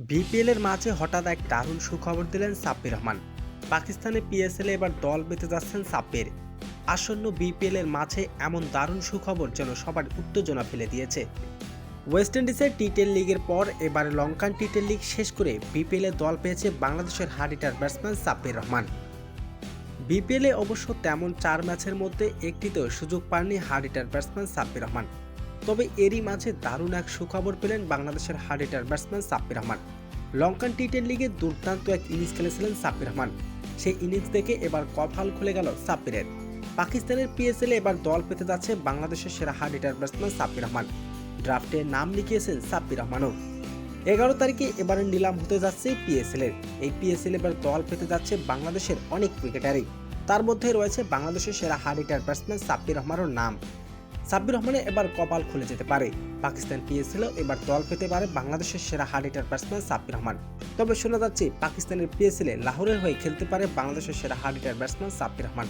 BPL এর মাঝে হঠাৎ এক দারুণ সুখবর দিলেন সাব্বির রহমান। পাকিস্তানে পিএসএল এবার দল পেতে যাচ্ছেন সাব্বির। আসন্ন বিপিএল এর মাঝে এমন দারুণ সুখবর যেন সবার উত্তেজনা ফেলে দিয়েছে। ওয়েস্ট ইন্ডিজের টি10 লিগের পর এবারে লঙ্কান টি10 লিগ শেষ করে বিপিএল এ দল পেয়েছে বাংলাদেশের hard hitter batsman Sabbir Rahman. BPL এ অবশ্য তেমন 4 ম্যাচের মধ্যে একটিতেও সুযোগ পাননি hard hitter batsman Sabbir Rahman. তবে এরই মাঝে দারুণ এক সুখবর পেলেন বাংলাদেশের hard hitter batsman Sabbir Rahman. Lankan টি10 লিগে দুর্দান্ত এক ইনিংস খেলেছিলেন সাব্বির রহমান। সেই ইনিংস দেখে এবার কপাল খুলে গেল সাব্বিরের। পাকিস্তানের পিএসএল এ এবার দল পেতে যাচ্ছে বাংলাদেশের সেরা hard hitter batsman Sabbir Rahman. ড্রাফটে নাম লিখিয়েছেন সাব্বির রহমানও। 11 তারিখে এবারে নিলাম হতে যাচ্ছে পিএসএল এর। এই পিএসএল এবার দল পেতে যাচ্ছে বাংলাদেশের অনেক ক্রিকেটারই। তার মধ্যে রয়েছে বাংলাদেশের সেরা হার্ড হিটার ব্যাটসম্যান সাব্বির রহমানের নাম। সাব্বির রহমানের এবার কপাল খুলে যেতে পারে। পাকিস্তান পিএসএল এবার দল পেতে পারে বাংলাদেশের সেরা hard hitter batsman Sabbir Rahman. তবে শোনা যাচ্ছে পাকিস্তানের পিএসএল লাহোরের হয়ে খেলতে পারে বাংলাদেশের সেরা hard hitter batsman Sabbir Rahman.